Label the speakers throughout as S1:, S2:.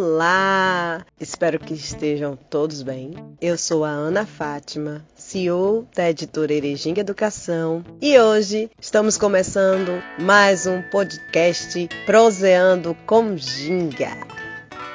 S1: Olá! Espero que estejam todos bem. Eu sou a Ana Fátima, CEO da editora Erejinga Educação, e hoje estamos começando mais um podcast Proseando com Ginga.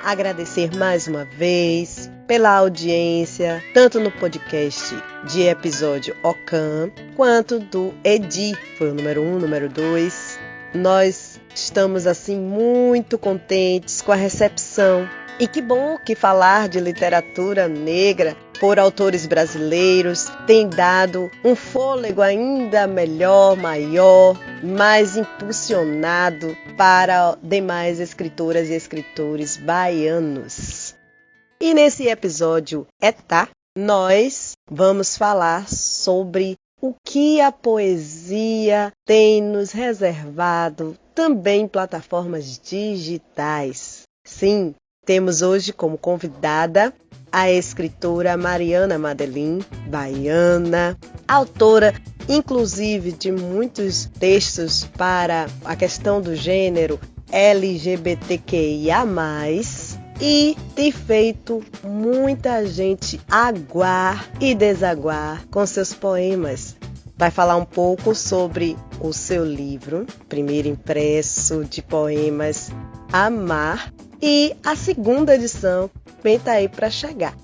S1: Agradecer mais uma vez pela audiência, tanto no podcast de episódio Ocam, quanto do Edi, foi o número 1, número 2. Nós estamos assim muito contentes com a recepção. E que bom que falar de literatura negra por autores brasileiros tem dado um fôlego ainda melhor, maior, mais impulsionado para demais escritoras e escritores baianos. E nesse episódio nós vamos falar sobre o que a poesia tem nos reservado também em plataformas digitais. Sim, temos hoje como convidada a escritora Mariana Madeline, baiana, autora inclusive de muitos textos para a questão do gênero LGBTQIA+, e tem feito muita gente aguar e desaguar com seus poemas. Vai falar um pouco sobre o seu livro, primeiro impresso de poemas, Amar, e a segunda edição vem aí para chegar.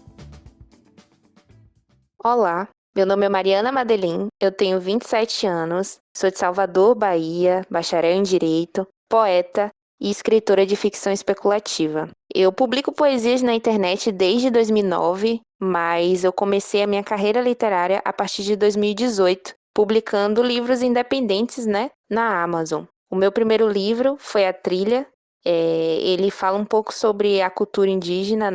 S2: Olá, meu nome é Mariana Madeline, eu tenho 27 anos, sou de Salvador, Bahia, bacharel em Direito, poeta e escritora de ficção especulativa. Eu publico poesias na internet desde 2009, mas eu comecei a minha carreira literária a partir de 2018, publicando livros independentes, na Amazon. O meu primeiro livro foi A Trilha. Ele fala um pouco sobre a cultura indígena,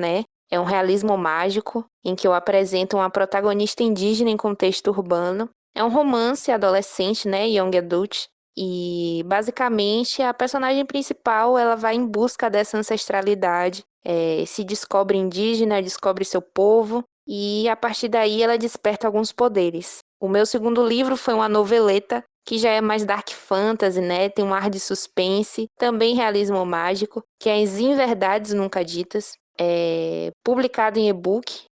S2: É um realismo mágico, em que eu apresento uma protagonista indígena em contexto urbano. É um romance adolescente, young adult. E, basicamente, a personagem principal, ela vai em busca dessa ancestralidade, se descobre indígena, descobre seu povo, e, a partir daí, ela desperta alguns poderes. O meu segundo livro foi uma noveleta, que já é mais dark fantasy, tem um ar de suspense, também realismo mágico, que é As Inverdades Nunca Ditas, publicado em e-book,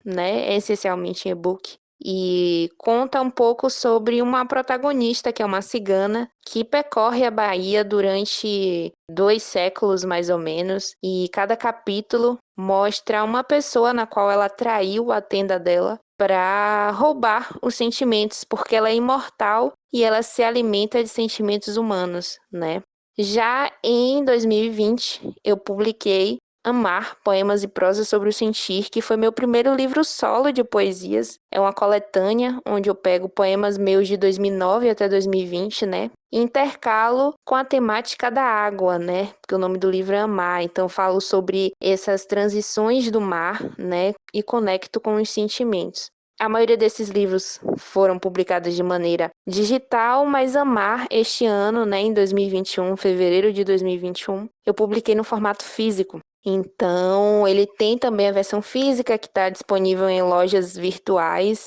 S2: essencialmente em e-book, e conta um pouco sobre uma protagonista, que é uma cigana, que percorre a Bahia durante 2 séculos, mais ou menos, e cada capítulo mostra uma pessoa na qual ela traiu a tenda dela para roubar os sentimentos, porque ela é imortal e ela se alimenta de sentimentos humanos, Já em 2020, eu publiquei Amar, Poemas e Prosa sobre o Sentir, que foi meu primeiro livro solo de poesias. É uma coletânea, onde eu pego poemas meus de 2009 até 2020, e intercalo com a temática da água, porque o nome do livro é Amar, então eu falo sobre essas transições do mar, e conecto com os sentimentos. A maioria desses livros foram publicados de maneira digital, mas Amar, este ano, em 2021, fevereiro de 2021, eu publiquei no formato físico. Então, ele tem também a versão física, que está disponível em lojas virtuais,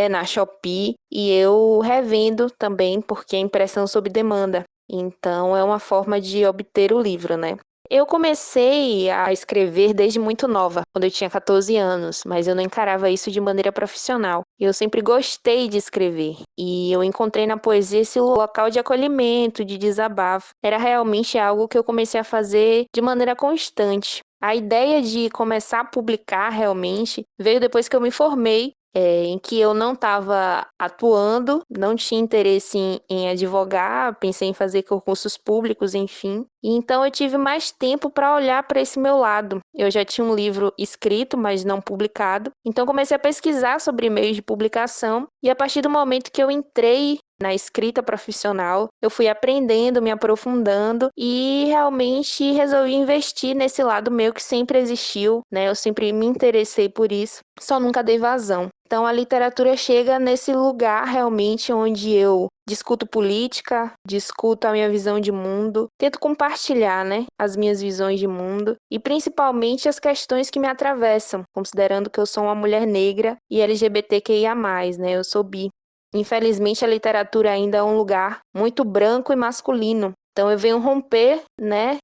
S2: na Shopee, e eu revendo também, porque é impressão sob demanda. Então, é uma forma de obter o livro, Eu comecei a escrever desde muito nova, quando eu tinha 14 anos, mas eu não encarava isso de maneira profissional. Eu sempre gostei de escrever, e eu encontrei na poesia esse local de acolhimento, de desabafo. Era realmente algo que eu comecei a fazer de maneira constante. A ideia de começar a publicar realmente veio depois que eu me formei, em que eu não estava atuando, não tinha interesse em advogar, pensei em fazer concursos públicos, enfim. E então eu tive mais tempo para olhar para esse meu lado. Eu já tinha um livro escrito, mas não publicado. Então comecei a pesquisar sobre meios de publicação, e a partir do momento que eu entrei na escrita profissional, eu fui aprendendo, me aprofundando, e realmente resolvi investir nesse lado meu que sempre existiu, Eu sempre me interessei por isso, só nunca dei vazão. Então a literatura chega nesse lugar realmente onde eu discuto política, discuto a minha visão de mundo, tento compartilhar, as minhas visões de mundo, e principalmente as questões que me atravessam, considerando que eu sou uma mulher negra e LGBTQIA+, eu sou bi. Infelizmente, a literatura ainda é um lugar muito branco e masculino. Então, eu venho romper,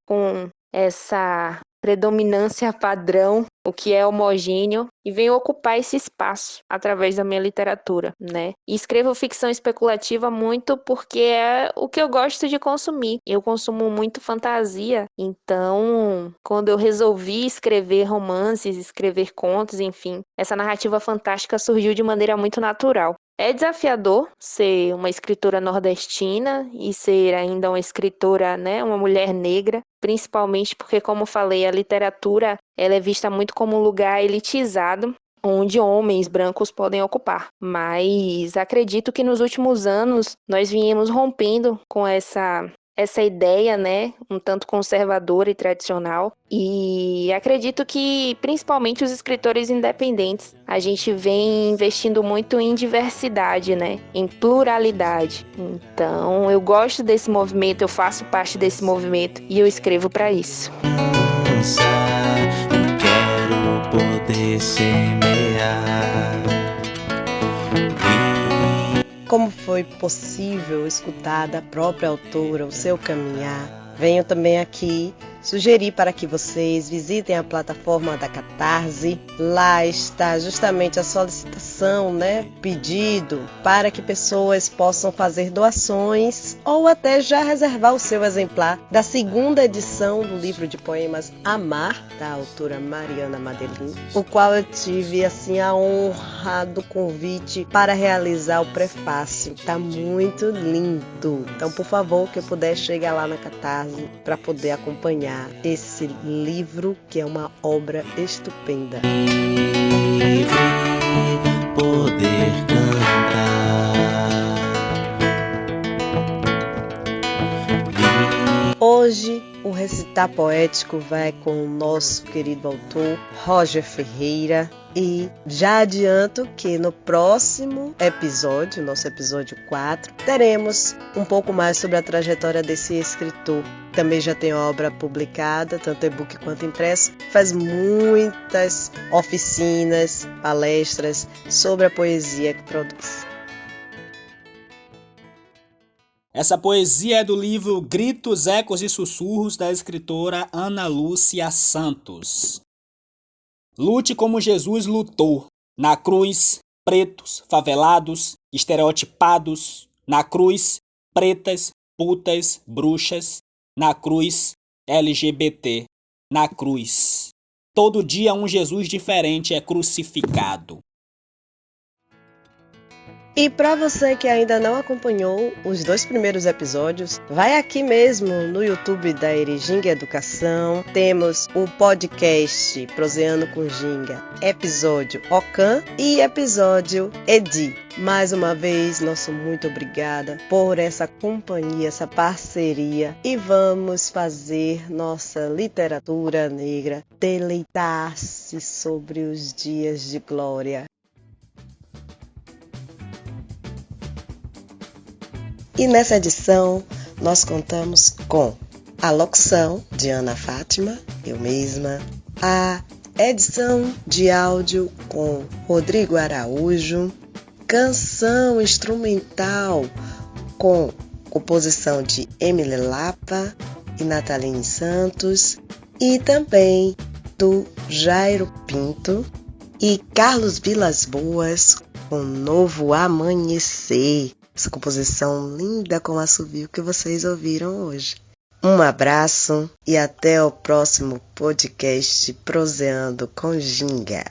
S2: com essa predominância padrão, o que é homogêneo, e venho ocupar esse espaço através da minha literatura, né? E escrevo ficção especulativa muito porque é o que eu gosto de consumir. Eu consumo muito fantasia, então quando eu resolvi escrever romances, escrever contos, enfim, essa narrativa fantástica surgiu de maneira muito natural. É desafiador ser uma escritora nordestina e ser ainda uma escritora, né, uma mulher negra, principalmente porque, como falei, a literatura ela é vista muito como um lugar elitizado, onde homens brancos podem ocupar. Mas acredito que nos últimos anos nós viemos rompendo com essa ideia, né, um tanto conservadora e tradicional. E acredito que, principalmente os escritores independentes, a gente vem investindo muito em diversidade, né, em pluralidade. Então, eu gosto desse movimento, eu faço parte desse movimento e eu escrevo para isso.
S3: Eu quero poder semear.
S1: Como foi possível escutar da própria autora o seu caminhar, venho também aqui sugerir para que vocês visitem a plataforma da Catarse. Lá está justamente a solicitação, pedido para que pessoas possam fazer doações ou até já reservar o seu exemplar da segunda edição do livro de poemas Amar, da autora Mariana Madeline, o qual eu tive a honra do convite para realizar o prefácio. Tá muito lindo. Então, por favor, que eu puder chegar lá na Catarse para poder acompanhar esse livro, que é uma obra estupenda.
S3: Poder cantar.
S1: Hoje o recitar poético vai com o nosso querido autor Roger Ferreira. E já adianto que no próximo episódio, nosso episódio 4, teremos um pouco mais sobre a trajetória desse escritor. Também já tem obra publicada, tanto e-book quanto impresso. Faz muitas oficinas, palestras sobre a poesia que produz.
S4: Essa poesia é do livro Gritos, Ecos e Sussurros, da escritora Ana Lúcia Santos. Lute como Jesus lutou. Na cruz, pretos, favelados, estereotipados. Na cruz, pretas, putas, bruxas. Na cruz, LGBT. Na cruz. Todo dia um Jesus diferente é crucificado.
S1: E para você que ainda não acompanhou os 2 primeiros episódios, vai aqui mesmo no YouTube da Erejinga Educação. Temos o podcast Proseando com Ginga, episódio Ocan e episódio Edi. Mais uma vez, nosso muito obrigada por essa companhia, essa parceria. E vamos fazer nossa literatura negra deleitar-se sobre os dias de glória. E nessa edição, nós contamos com a locução de Ana Fátima, eu mesma, a edição de áudio com Rodrigo Araújo, canção instrumental com composição de Emily Lapa e Nataline Santos, e também do Jairo Pinto e Carlos Vilas Boas com Novo Amanhecer. Essa composição linda com assovio que vocês ouviram hoje. Um abraço e até o próximo podcast Proseando com Ginga.